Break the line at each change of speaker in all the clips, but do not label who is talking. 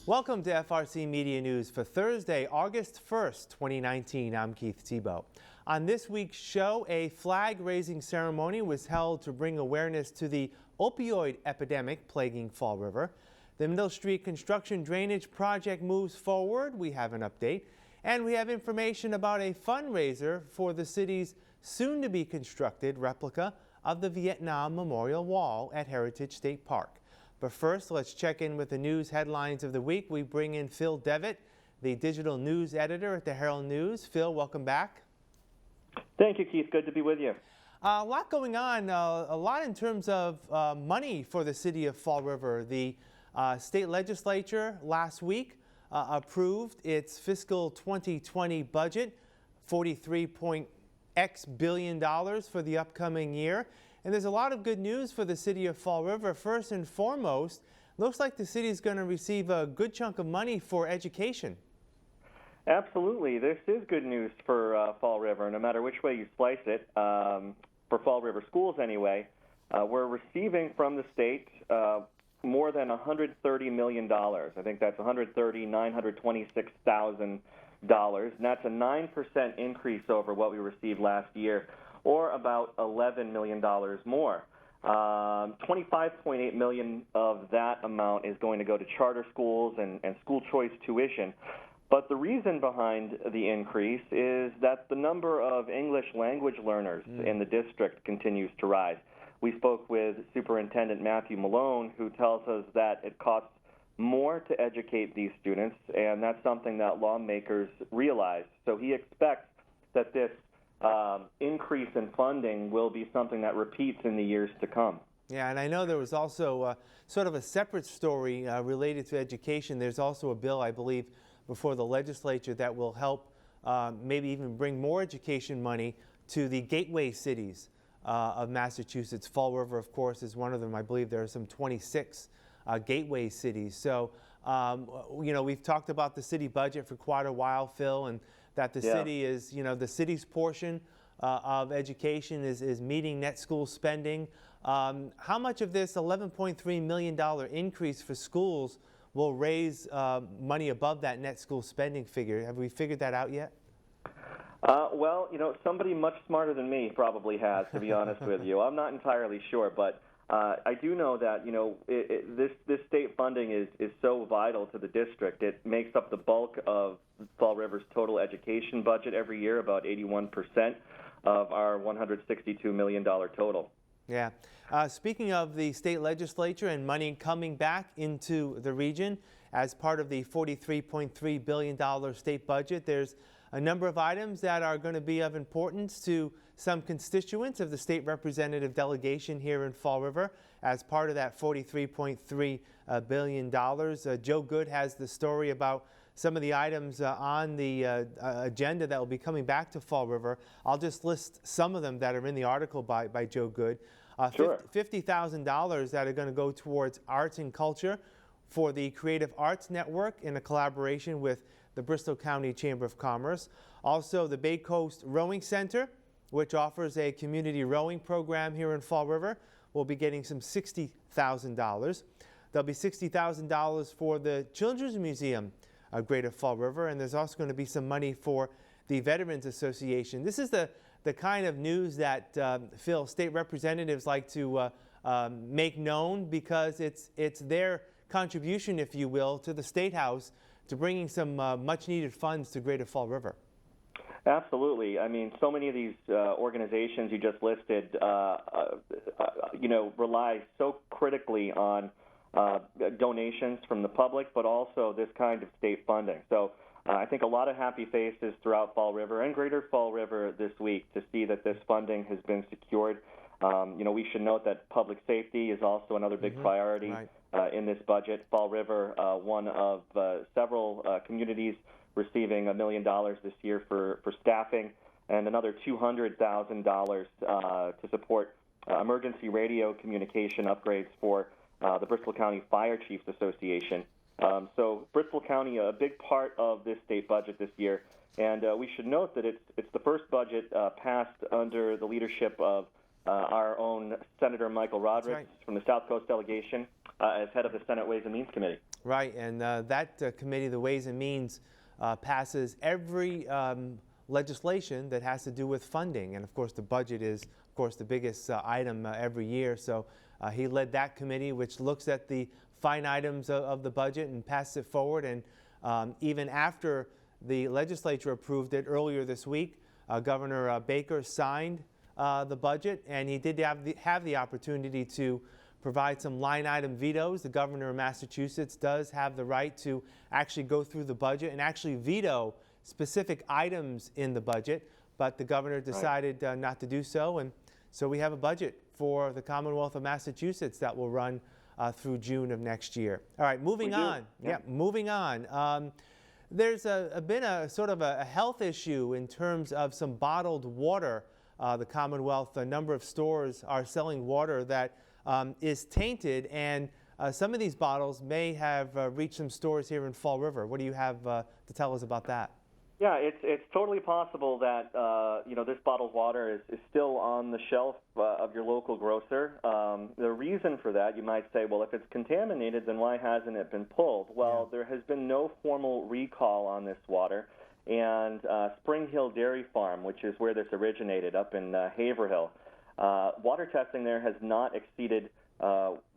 Welcome to FRC Media News for Thursday, August 1st, 2019. I'm Keith Tebow. On this week's show, a flag-raising ceremony was held to bring awareness to the opioid epidemic plaguing Fall River. The Middle Street construction drainage project moves forward. We have an update. And we have information about a fundraiser for the city's soon-to-be constructed replica of the Vietnam Memorial Wall at Heritage State Park. But first, let's check in with the news headlines of the week. We bring in Phil Devitt, the digital news editor at the Herald News. Phil, welcome back.
Thank you, Keith. Good to be with you.
A lot going on, a lot in terms of money for the city of Fall River. The state legislature last week approved its fiscal 2020 budget, $43.x billion for the upcoming year. And there's a lot of good news for the city of Fall River. First and foremost, looks like the city is going to receive a good chunk of money for education.
Absolutely. This is good news for Fall River, no matter which way you slice it. For Fall River schools, anyway, we're receiving from the state more than $130 million. I think that's $130,926,000, and that's a 9% increase over what we received last year, or about $11 million more. $25.8 million of that amount is going to go to charter schools and school choice tuition. But the reason behind the increase is that the number of English language learners in the district continues to rise. We spoke with Superintendent Matthew Malone, who tells us that it costs more to educate these students, and that's something that lawmakers realize. So he expects that this increase in funding will be something that repeats in the years to come.
Yeah, and I know there was also sort of a separate story related to education. There's also a bill, I believe, before the legislature that will help maybe even bring more education money to the gateway cities of Massachusetts. Fall River, of course, is one of them. I believe there are some 26 gateway cities. So, you know, we've talked about the city budget for quite a while, Phil, and that the city is, you know, the city's portion of education is meeting net school spending. How much of this $11.3 million increase for schools will raise money above that net school spending figure? Have we figured that out yet?
Well, you know, somebody much smarter than me probably has, to be honest with you. I'm not entirely sure, but I do know that, you know, this state funding is so vital to the district. It makes up the bulk of Fall River's total education budget every year, about 81% of our $162 million total.
Yeah. Speaking of the state legislature and money coming back into the region as part of the $43.3 billion state budget, there's a number of items that are going to be of importance to some constituents of the state representative delegation here in Fall River as part of that $43.3 billion. Joe Good has the story about some of the items on the agenda that will be coming back to Fall River. I'll just list some of them that are in the article by Joe Good.
Sure.
$50,000 that are going to go towards arts and culture for the Creative Arts Network in a collaboration with the Bristol County Chamber of Commerce. Also, the Bay Coast Rowing Center, which offers a community rowing program here in Fall River, will be getting some $60,000. There'll be $60,000 for the Children's Museum of Greater Fall River, and there's also going to be some money for the Veterans Association. This is the kind of news that, Phil, state representatives like to make known, because it's their contribution, if you will, to the State House to bringing some much-needed funds to Greater Fall River.
Absolutely. I mean, so many of these organizations you just listed, you know, rely so critically on donations from the public, but also this kind of state funding. So I think a lot of happy faces throughout Fall River and Greater Fall River this week to see that this funding has been secured. You know, we should note that public safety is also another big priority in this budget. Fall River, one of several communities receiving $1 million this year for staffing, and another $200,000 to support emergency radio communication upgrades for the Bristol County Fire Chiefs Association. So Bristol County, a big part of this state budget this year, and we should note that it's the first budget passed under the leadership of our own Senator Michael Rodrigues
right.
from the South Coast delegation as head of the Senate Ways and Means Committee.
Right, and that committee, the Ways and Means, passes every legislation that has to do with funding. And of course, the budget is, of course, the biggest item every year. So he led that committee, which looks at the fine items of the budget and passes it forward. And even after the legislature approved it earlier this week, Governor Baker signed the budget, and he did have the opportunity to provide some line item vetoes. The governor of Massachusetts does have the right to actually go through the budget and actually veto specific items in the budget, but the governor decided not to do so, and so we have a budget for the Commonwealth of Massachusetts that will run through June of next year. All right, moving on. Yeah, moving on. There's been a sort of a health issue in terms of some bottled water. The Commonwealth, a number of stores are selling water that is tainted, and some of these bottles may have reached some stores here in Fall River. What do you have to tell us about that?
Yeah, it's totally possible that this bottled water is still on the shelf of your local grocer. The reason for that, you might say, well, if it's contaminated, then why hasn't it been pulled? Well, there has been no formal recall on this water, and Spring Hill Dairy Farm, which is where this originated up in Haverhill, water testing there has not exceeded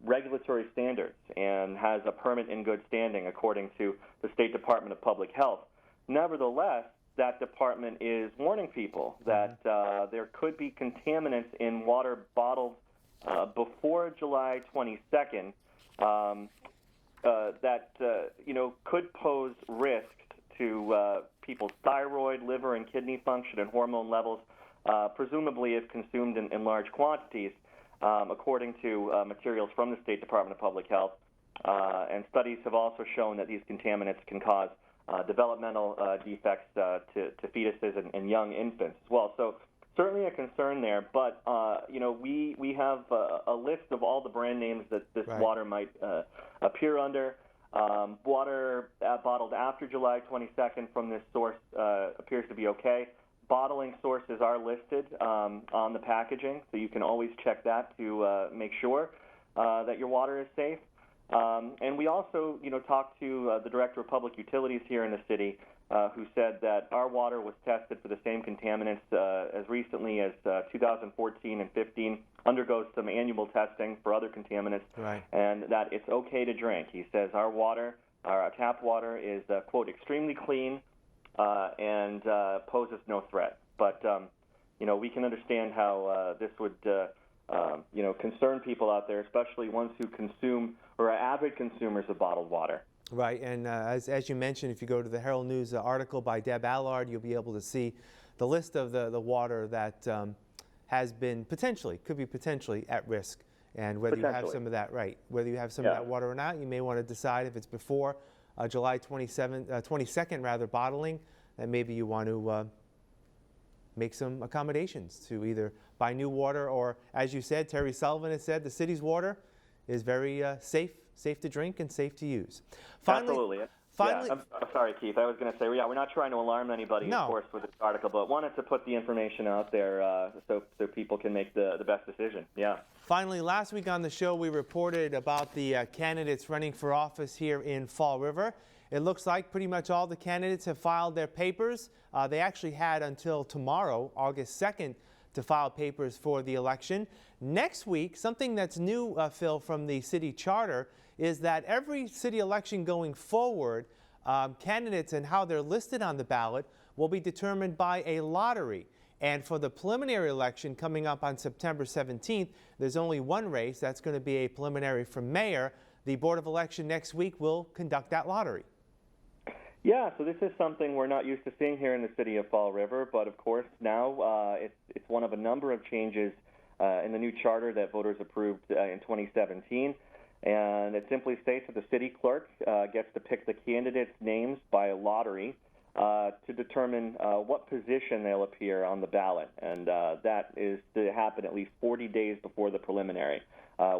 regulatory standards and has a permit in good standing according to the State Department of Public Health. Nevertheless, that department is warning people that there could be contaminants in water bottled before July 22nd that could pose risk to people's thyroid, liver, and kidney function and hormone levels, presumably if consumed in large quantities, according to materials from the State Department of Public Health. And studies have also shown that these contaminants can cause developmental defects to fetuses and young infants as well. So certainly a concern there, but we have a list of all the brand names that this water might appear under. Water bottled after July 22nd from this source appears to be okay. Bottling sources are listed on the packaging, so you can always check that to make sure that your water is safe. And we also, talked to the Director of Public Utilities here in the city, who said that our water was tested for the same contaminants as recently as 2014 and 15, undergoes some annual testing for other contaminants, and that it's okay to drink. He says our water, our tap water, is, quote, extremely clean and poses no threat. But, we can understand how this would concern people out there, especially ones who consume or are avid consumers of bottled water.
Right, and as you mentioned, if you go to the Herald News article by Deb Allard, you'll be able to see the list of the water that has been could be potentially at risk, and whether you have some of that, whether you have some of that water or not, you may want to decide if it's before July 22nd bottling, that maybe you want to make some accommodations to either buy new water or, as you said, Terry Sullivan has said, the city's water is very safe to drink and safe to use.
Absolutely. I'm sorry, Keith. I was going to say, we're not trying to alarm anybody, of course, with this article, but wanted to put the information out there so people can make the best decision. Yeah.
Finally, last week on the show, we reported about the candidates running for office here in Fall River. It looks like pretty much all the candidates have filed their papers. They actually had until tomorrow, August 2nd, to file papers for the election. Next week, something that's new, Phil, from the city charter is that every city election going forward, candidates and how they're listed on the ballot will be determined by a lottery. And for the preliminary election coming up on September 17th, there's only one race. That's going to be a preliminary for mayor. The Board of Election next week will conduct that lottery.
Yeah, so this is something we're not used to seeing here in the city of Fall River, but of course now it's one of a number of changes in the new charter that voters approved in 2017. And it simply states that the city clerk gets to pick the candidates' names by lottery to determine what position they'll appear on the ballot. And that is to happen at least 40 days before the preliminary.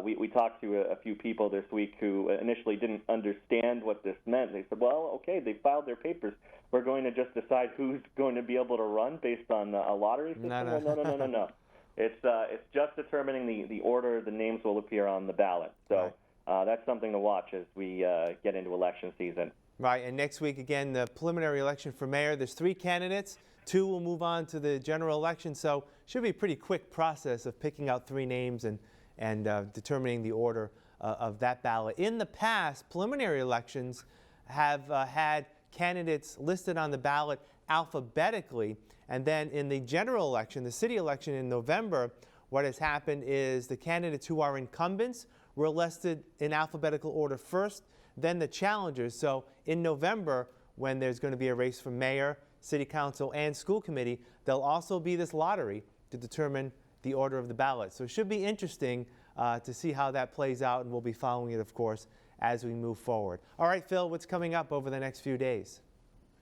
We talked to a few people this week who initially didn't understand what this meant. They said, well, okay, they filed their papers. We're going to just decide who's going to be able to run based on a lottery system? No. It's just determining the order the names will appear on the ballot. So that's something to watch as we get into election season.
Right, and next week, again, the preliminary election for mayor. There's 3 candidates. 2 will move on to the general election, so should be a pretty quick process of picking out 3 names and determining the order of that ballot. In the past, preliminary elections have had candidates listed on the ballot alphabetically, and then in the general election, the city election in November, what has happened is the candidates who are incumbents were listed in alphabetical order first, then the challengers. So in November, when there's going to be a race for mayor, city council, and school committee, there'll also be this lottery to determine the order of the ballot. So it should be interesting to see how that plays out, and we'll be following it, of course, as we move forward. All right, Phil, what's coming up over the next few days?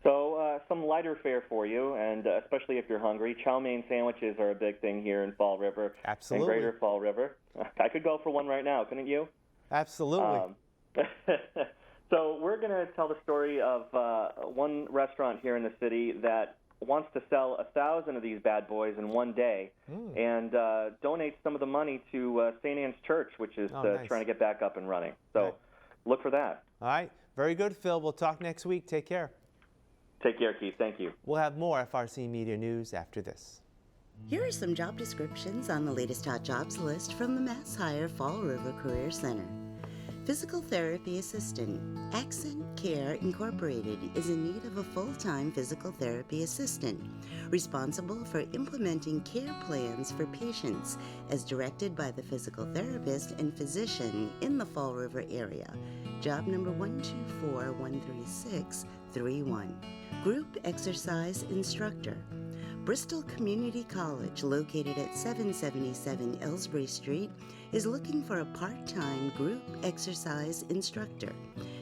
So some lighter fare for you, and especially if you're hungry. Chow mein sandwiches are a big thing here in Fall River.
Absolutely.
And Greater Fall River. I could go for one right now, couldn't you?
Absolutely.
So we're going to tell the story of one restaurant here in the city that wants to sell 1,000 of these bad boys in one day and donate some of the money to St. Anne's Church, which is
nice.
trying to get back up and running. So look for that.
All right. Very good, Phil. We'll talk next week. Take care.
Take care, Keith. Thank you.
We'll have more FRC Media News after this.
Here are some job descriptions on the latest hot jobs list from the Mass Hire Fall River Career Center. Physical therapy assistant. Accent Care Incorporated is in need of a full-time physical therapy assistant, responsible for implementing care plans for patients as directed by the physical therapist and physician in the Fall River area. Job number 124-136-31. Group Exercise Instructor. Bristol Community College, located at 777 Ellsbury Street, is looking for a part-time group exercise instructor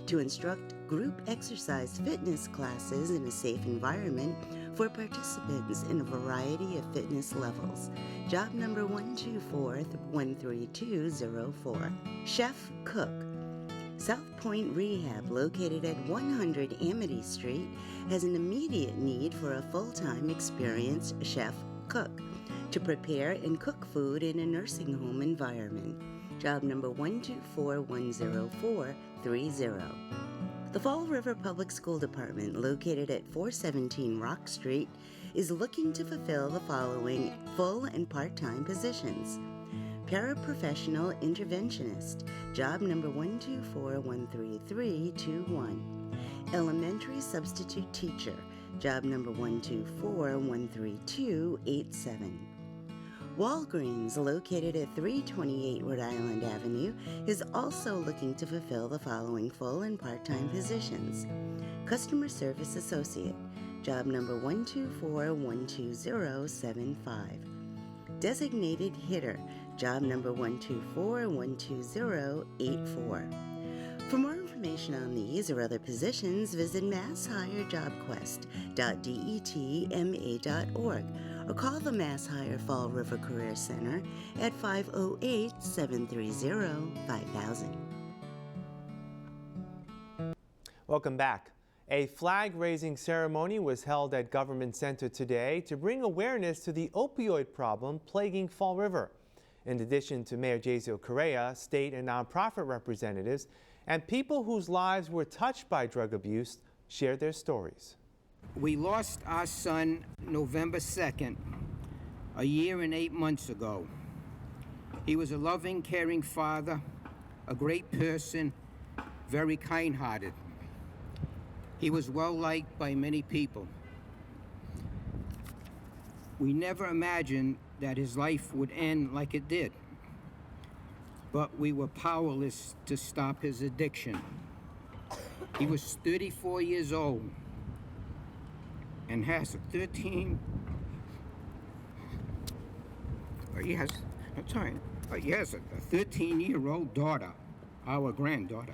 to instruct group exercise fitness classes in a safe environment for participants in a variety of fitness levels. Job number 124-13204. Chef Cook. South Point Rehab, located at 100 Amity Street, has an immediate need for a full-time experienced chef cook to prepare and cook food in a nursing home environment. Job number 124-10430. The Fall River Public School Department, located at 417 Rock Street, is looking to fulfill the following full and part-time positions. Paraprofessional Interventionist, job number 124-13321. Elementary Substitute Teacher, job number 124-13287. Walgreens, located at 328 Rhode Island Avenue, is also looking to fulfill the following full and part-time positions. Customer Service Associate, job number 124-12075. Designated Hitter, job number 124-12084. For more information on these or other positions, visit masshirejobquest.detma.org or call the Mass Hire Fall River Career Center at 508-730-5000.
Welcome back. A flag-raising ceremony was held at Government Center today to bring awareness to the opioid problem plaguing Fall River. In addition to Mayor Jaziel Correa, state and nonprofit representatives, and people whose lives were touched by drug abuse shared their stories.
We lost our son November 2nd, a year and 8 months ago. He was a loving, caring father, a great person, very kind-hearted. He was well-liked by many people. We never imagined that his life would end like it did, but we were powerless to stop his addiction. He was 34 years old and has a 13-year-old daughter, our granddaughter.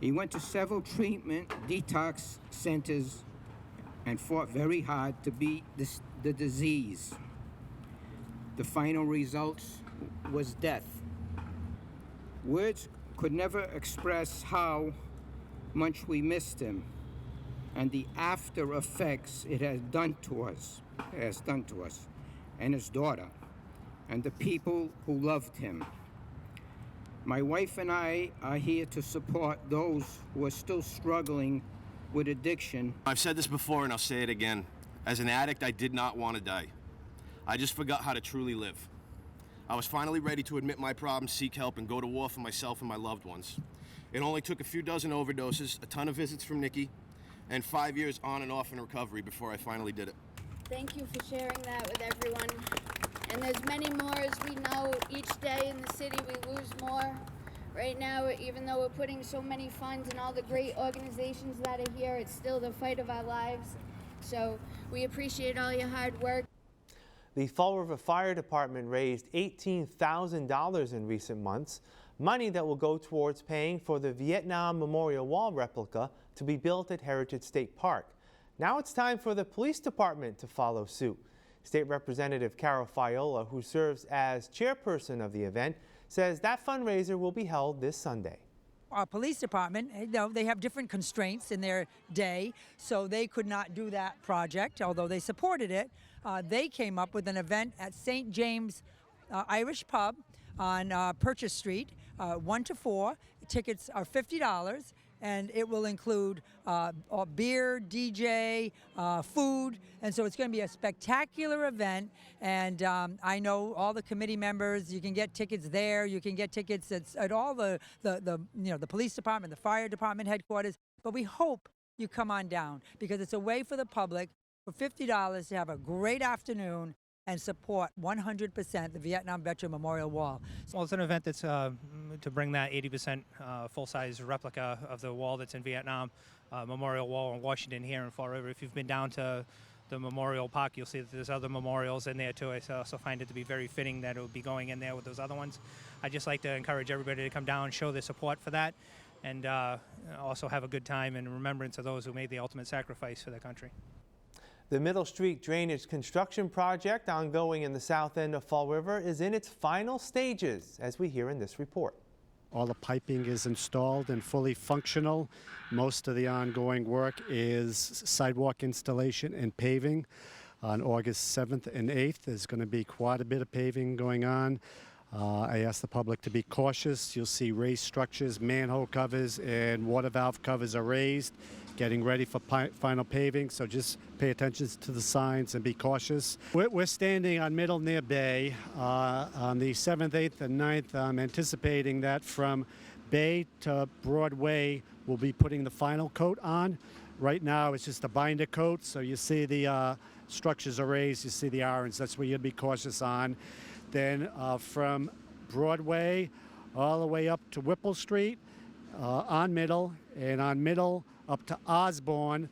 He went to several treatment detox centers and fought very hard to beat the disease. The final results was death. Words could never express how much we missed him and the after effects it has done to us. and his daughter, and the people who loved him. My wife and I are here to support those who are still struggling with addiction.
I've said this before and I'll say it again. As an addict, I did not want to die. I just forgot how to truly live. I was finally ready to admit my problems, seek help, and go to war for myself and my loved ones. It only took a few dozen overdoses, a ton of visits from Nikki, and 5 years on and off in recovery before I finally did it.
Thank you for sharing that with everyone. And there's many more. As we know, each day in the city we lose more. Right now, even though we're putting so many funds and all the great organizations that are here, it's still the fight of our lives. So we appreciate all your hard work.
The Fall River Fire Department raised $18,000 in recent months, money that will go towards paying for the Vietnam Memorial Wall replica to be built at Heritage State Park. Now it's time for the police department to follow suit. State Representative Carol Fiola, who serves as chairperson of the event, says that fundraiser will be held this Sunday.
Our police department, they have different constraints in their day, so they could not do that project, although they supported it. They came up with an event at St. James Irish Pub on Purchase Street, 1 to 4. Tickets are $50, and it will include beer, DJ, food, and so it's going to be a spectacular event. And I know all the committee members. You can get tickets there. You can get tickets at all the police department, the fire department headquarters. But we hope you come on down because it's a way for the public for $50 to have a great afternoon and support 100% the Vietnam Veteran Memorial Wall.
Well, it's an event that's to bring that 80% full-size replica of the wall that's in Vietnam Memorial Wall in Washington here in Fall River. If you've been down to the Memorial Park, you'll see that there's other memorials in there too. I also find it to be very fitting that it will be going in there with those other ones. I'd just like to encourage everybody to come down and show their support for that, and also have a good time in remembrance of those who made the ultimate sacrifice for their country.
The Middle Street Drainage Construction Project, ongoing in the south end of Fall River, is in its final stages, as we hear in this report.
All the piping is installed and fully functional. Most of the ongoing work is sidewalk installation and paving. On August 7th and 8th, there's going to be quite a bit of paving going on. I ask the public to be cautious. You'll see raised structures, manhole covers, and water valve covers are raised, getting ready for final paving, so just pay attention to the signs and be cautious. We're standing on Middle near Bay on the 7th, 8th, and 9th. I'm anticipating that from Bay to Broadway, we'll be putting the final coat on. Right now, it's just a binder coat, so you see the structures are raised, you see the irons, that's where you'll be cautious on. Then from Broadway all the way up to Whipple Street on Middle, and on Middle up to Osborne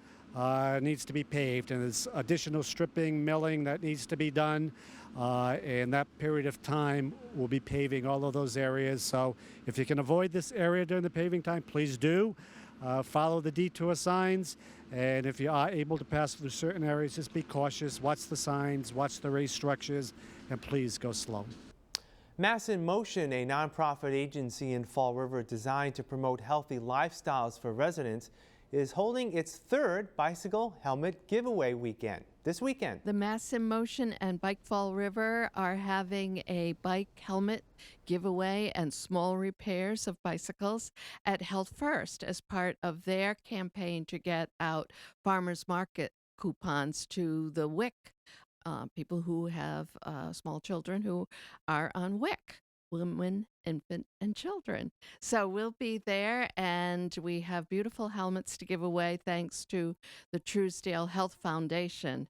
needs to be paved, and there's additional stripping, milling that needs to be done, and that period of time will be paving all of those areas. So if you can avoid this area during the paving time, please do. Follow the detour signs, and if you are able to pass through certain areas, just be cautious, watch the signs, watch the raised structures, and please go slow.
Mass in Motion, a nonprofit agency in Fall River designed to promote healthy lifestyles for residents, is holding its third bicycle helmet giveaway weekend this weekend.
The Mass in Motion and Bike Fall River are having a bike helmet giveaway and small repairs of bicycles at Health First as part of their campaign to get out farmers market coupons to the WIC, people who have small children who are on WIC. Women, infant, and children. So we'll be there, and we have beautiful helmets to give away thanks to the Truesdale Health Foundation.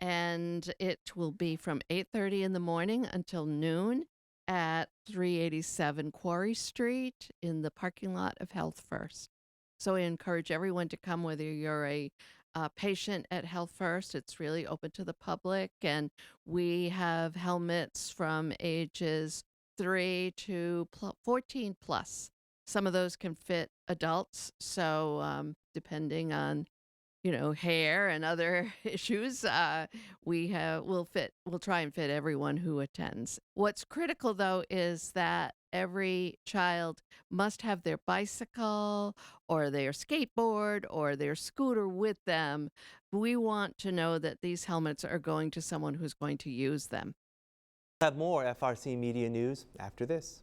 And it will be from 8:30 in the morning until noon at 387 Quarry Street in the parking lot of Health First. So I encourage everyone to come, whether you're a patient at Health First. It's really open to the public, and we have helmets from ages 3 to 14 plus. Some of those can fit adults, so depending on hair and other issues, we'll try and fit everyone who attends. What's critical though is that every child must have their bicycle or their skateboard or their scooter with them. We want to know that these helmets are going to someone who's going to use them.
We'll have more FRC Media News after this.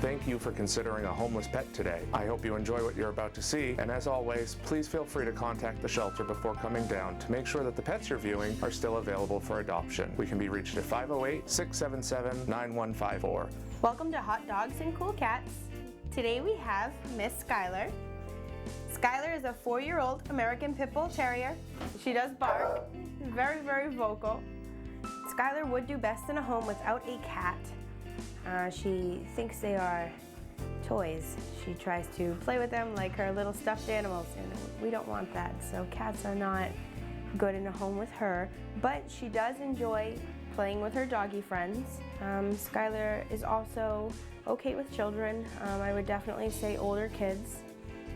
Thank you for considering a homeless pet today. I hope you enjoy what you're about to see, and as always, please feel free to contact the shelter before coming down to make sure that the pets you're viewing are still available for adoption. We can be reached at 508-677-9154.
Welcome to Hot Dogs and Cool Cats. Today we have Miss Skylar. Skylar is a 4-year-old American Pit Bull Terrier. She does bark, very, very vocal. Skylar would do best in a home without a cat. She thinks they are toys. She tries to play with them like her little stuffed animals, and we don't want that. So cats are not good in a home with her, but she does enjoy playing with her doggy friends. Skylar is also okay with children. I would definitely say older kids,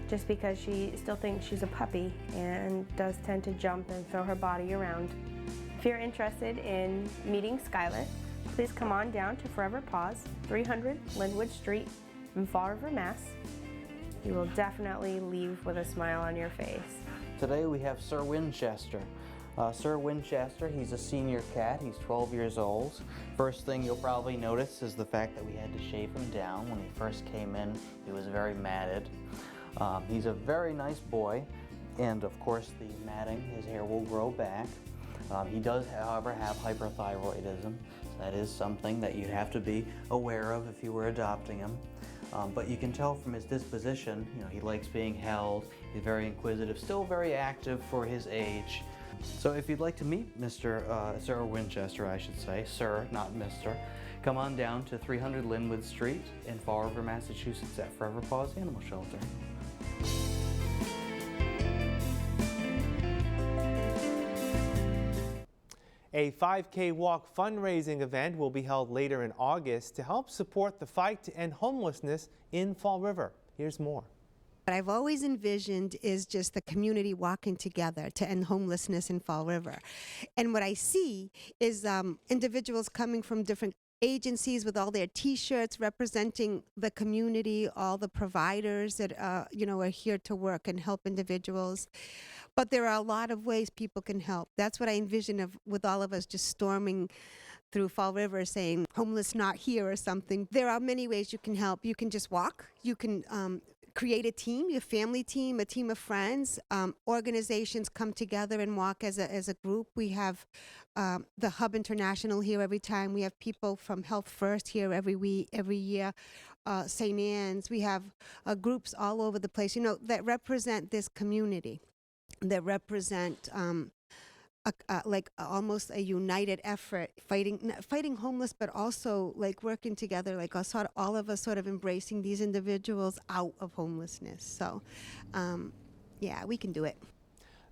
just because she still thinks she's a puppy and does tend to jump and throw her body around. If you're interested in meeting Skylar, please come on down to Forever Paws, 300 Linwood Street in Fall River, Mass. You will definitely leave with a smile on your face.
Today we have Sir Winchester. Sir Winchester, he's a senior cat. He's 12 years old. First thing you'll probably notice is the fact that we had to shave him down. When he first came in, he was very matted. He's a very nice boy, and of course the matting, his hair will grow back. He does, however, have hyperthyroidism. That is something that you have to be aware of if you were adopting him. But you can tell from his disposition, he likes being held, he's very inquisitive, still very active for his age. So if you'd like to meet Sir Winchester, I should say, Sir, not Mr., come on down to 300 Linwood Street in Fall River, Massachusetts at Forever Paws Animal Shelter.
A 5K walk fundraising event will be held later in August to help support the fight to end homelessness in Fall River. Here's more.
What I've always envisioned is just the community walking together to end homelessness in Fall River. And what I see is individuals coming from different agencies with all their T-shirts representing the community, all the providers that are here to work and help individuals. But there are a lot of ways people can help. That's what I envision with all of us just storming through Fall River saying, homeless not here or something. There are many ways you can help. You can just walk. You can create a team, your family team, a team of friends. Organizations come together and walk as a group. We have the Hub International here every time. We have people from Health First here every year. St. Anne's. We have groups all over the place, that represent this community, that represent like almost a united effort, fighting homeless, but also like working together, like all of us sort of embracing these individuals out of homelessness. So, yeah, we can do it.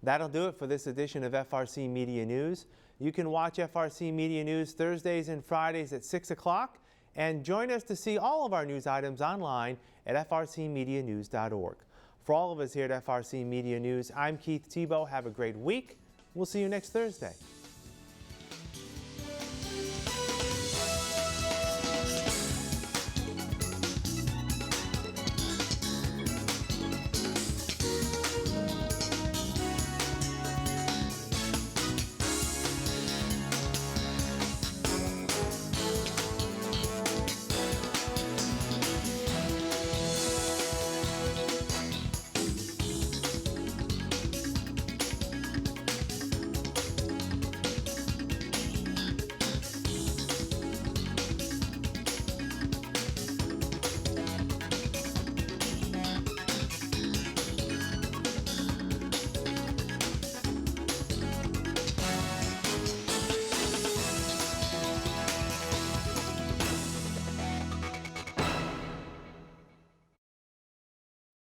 That'll do it for this edition of FRC Media News. You can watch FRC Media News Thursdays and Fridays at 6 o'clock, and join us to see all of our news items online at frcmedianews.org. For all of us here at FRC Media News, I'm Keith Tebow. Have a great week. We'll see you next Thursday.